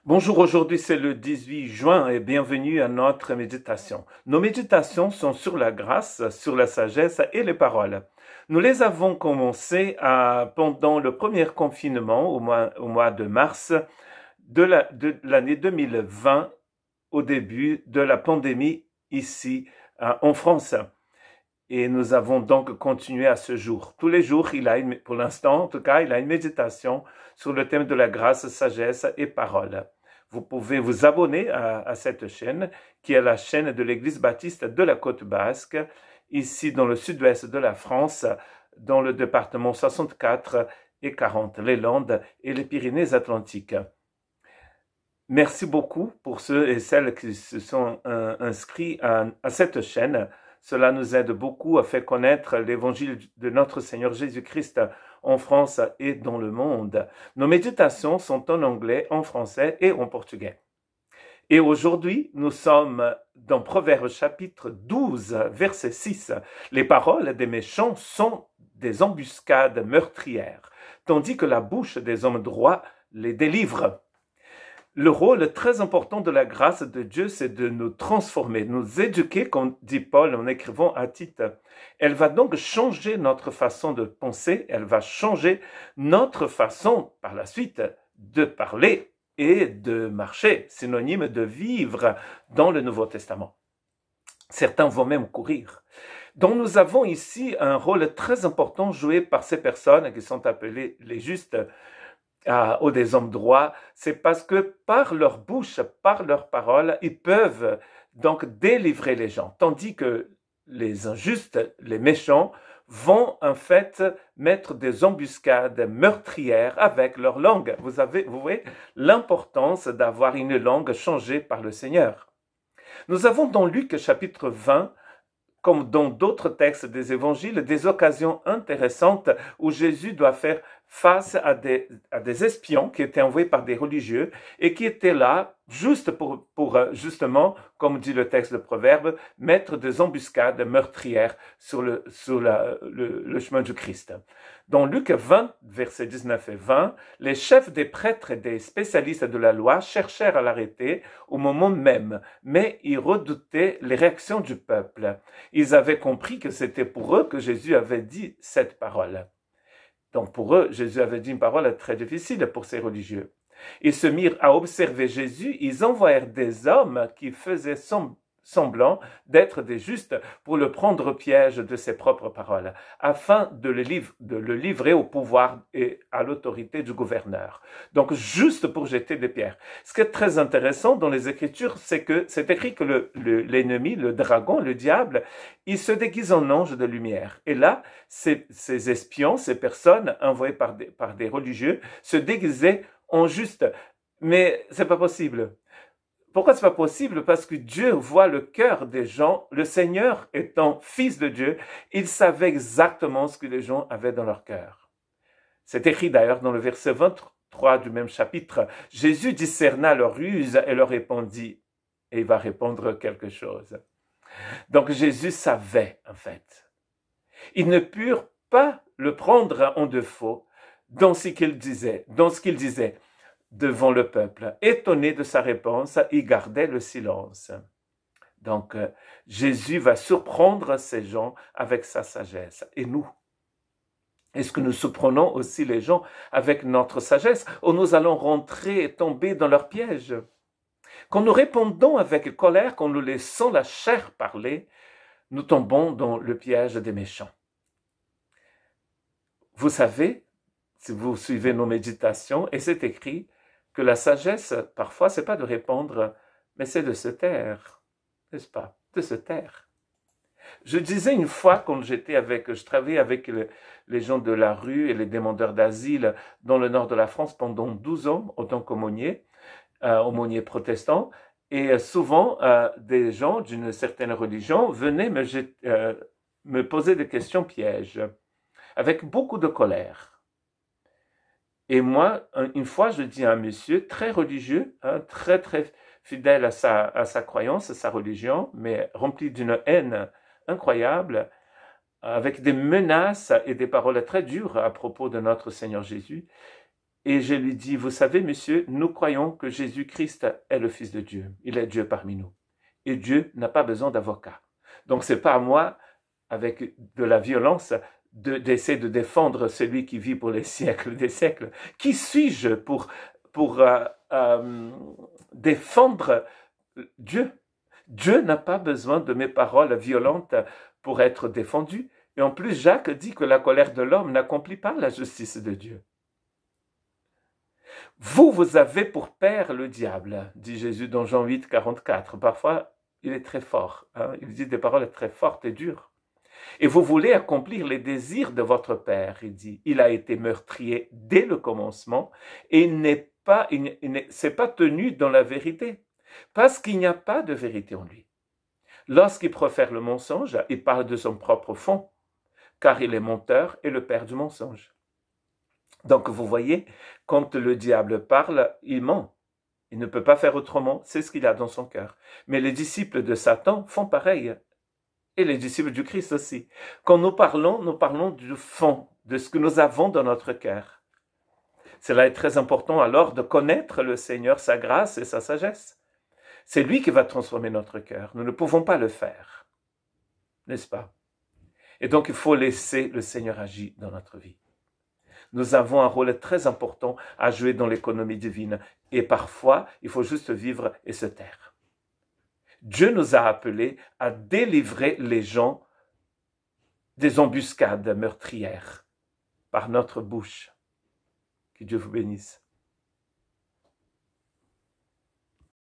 Bonjour, aujourd'hui c'est le 18 juin et bienvenue à notre méditation. Nos méditations sont sur la grâce, sur la sagesse et les paroles. Nous les avons commencées pendant le premier confinement au mois de mars de l'année 2020, au début de la pandémie ici en France. Et nous avons donc continué à ce jour. Tous les jours, pour l'instant en tout cas, il a une méditation sur le thème de la grâce, sagesse et parole. Vous pouvez vous abonner à cette chaîne, qui est la chaîne de l'Église baptiste de la Côte Basque, ici dans le sud-ouest de la France, dans le département 64 et 40, les Landes et les Pyrénées-Atlantiques. Merci beaucoup pour ceux et celles qui se sont inscrits à cette chaîne. Cela nous aide beaucoup à faire connaître l'évangile de notre Seigneur Jésus-Christ en France et dans le monde. Nos méditations sont en anglais, en français et en portugais. Et aujourd'hui, nous sommes dans Proverbes chapitre 12, verset 6. Les paroles des méchants sont des embuscades meurtrières, tandis que la bouche des hommes droits les délivre. Le rôle très important de la grâce de Dieu, c'est de nous transformer, nous éduquer, comme dit Paul en écrivant à Tite. Elle va donc changer notre façon de penser, elle va changer notre façon, par la suite, de parler et de marcher, synonyme de vivre dans le Nouveau Testament. Certains vont même courir. Donc nous avons ici un rôle très important joué par ces personnes qui sont appelées les justes, ou des hommes droits, c'est parce que par leur bouche, par leurs paroles, ils peuvent donc délivrer les gens, tandis que les injustes, les méchants, vont en fait mettre des embuscades meurtrières avec leur langue. Vous voyez l'importance d'avoir une langue changée par le Seigneur. Nous avons dans Luc chapitre 20, comme dans d'autres textes des évangiles, des occasions intéressantes où Jésus doit faire face à des espions qui étaient envoyés par des religieux et qui étaient là juste pour justement, comme dit le texte de Proverbes, mettre des embuscades meurtrières sur le chemin du Christ. Dans Luc 20, versets 19 et 20, les chefs des prêtres et des spécialistes de la loi cherchèrent à l'arrêter au moment même, mais ils redoutaient les réactions du peuple. Ils avaient compris que c'était pour eux que Jésus avait dit cette parole. Donc pour eux, Jésus avait dit une parole très difficile pour ces religieux. Ils se mirent à observer Jésus, ils envoyèrent des hommes qui faisaient semblant d'être des justes pour le prendre au piège de ses propres paroles, afin de le livrer au pouvoir et à l'autorité du gouverneur. Donc juste pour jeter des pierres. Ce qui est très intéressant dans les Écritures, c'est que c'est écrit que l'ennemi, le dragon, le diable, il se déguise en ange de lumière. Et là, ces espions, ces personnes envoyées par des religieux, se déguisaient en justes. Mais c'est pas possible. Pourquoi c'est pas possible? Parce que Dieu voit le cœur des gens. Le Seigneur étant fils de Dieu, il savait exactement ce que les gens avaient dans leur cœur. C'est écrit d'ailleurs dans le verset 23 du même chapitre. Jésus discerna leur ruse et leur répondit. Et il va répondre quelque chose. Donc Jésus savait en fait. Ils ne purent pas le prendre en défaut dans ce qu'il disait. Devant le peuple. Étonné de sa réponse, il gardait le silence. Donc, Jésus va surprendre ces gens avec sa sagesse. Et nous? Est-ce que nous surprenons aussi les gens avec notre sagesse, ou nous allons rentrer et tomber dans leur piège? Quand nous répondons avec colère, quand nous laissons la chair parler, nous tombons dans le piège des méchants. Vous savez, si vous suivez nos méditations, et c'est écrit, que la sagesse, parfois, c'est pas de répondre, mais c'est de se taire, n'est-ce pas? De se taire. Je disais une fois, quand je travaillais avec les gens de la rue et les demandeurs d'asile dans le nord de la France pendant 12 ans, en tant qu'aumônier, aumônier protestant, et souvent, des gens d'une certaine religion venaient me poser des questions pièges, avec beaucoup de colère. Et moi, une fois, je dis à un monsieur très religieux, très très fidèle à sa croyance, à sa religion, mais rempli d'une haine incroyable, avec des menaces et des paroles très dures à propos de notre Seigneur Jésus. Et je lui dis, vous savez, monsieur, nous croyons que Jésus-Christ est le Fils de Dieu. Il est Dieu parmi nous. Et Dieu n'a pas besoin d'avocat. Donc, c'est pas à moi, avec de la violence, d'essayer de défendre celui qui vit pour les siècles des siècles. Qui suis-je pour défendre Dieu? Dieu n'a pas besoin de mes paroles violentes pour être défendu. Et en plus, Jacques dit que la colère de l'homme n'accomplit pas la justice de Dieu. Vous avez pour père le diable, dit Jésus dans Jean 8, 44. Parfois, il est très fort. Il dit des paroles très fortes et dures. Et vous voulez accomplir les désirs de votre père, il dit. Il a été meurtrier dès le commencement et il ne s'est pas tenu dans la vérité, parce qu'il n'y a pas de vérité en lui. Lorsqu'il profère le mensonge, il parle de son propre fond, car il est menteur et le père du mensonge. Donc vous voyez, quand le diable parle, il ment. Il ne peut pas faire autrement, c'est ce qu'il a dans son cœur. Mais les disciples de Satan font pareil. Et les disciples du Christ aussi. Quand nous parlons du fond, de ce que nous avons dans notre cœur. Cela est très important alors de connaître le Seigneur, sa grâce et sa sagesse. C'est lui qui va transformer notre cœur. Nous ne pouvons pas le faire. N'est-ce pas? Et donc il faut laisser le Seigneur agir dans notre vie. Nous avons un rôle très important à jouer dans l'économie divine. Et parfois, il faut juste vivre et se taire. Dieu nous a appelés à délivrer les gens des embuscades meurtrières par notre bouche. Que Dieu vous bénisse.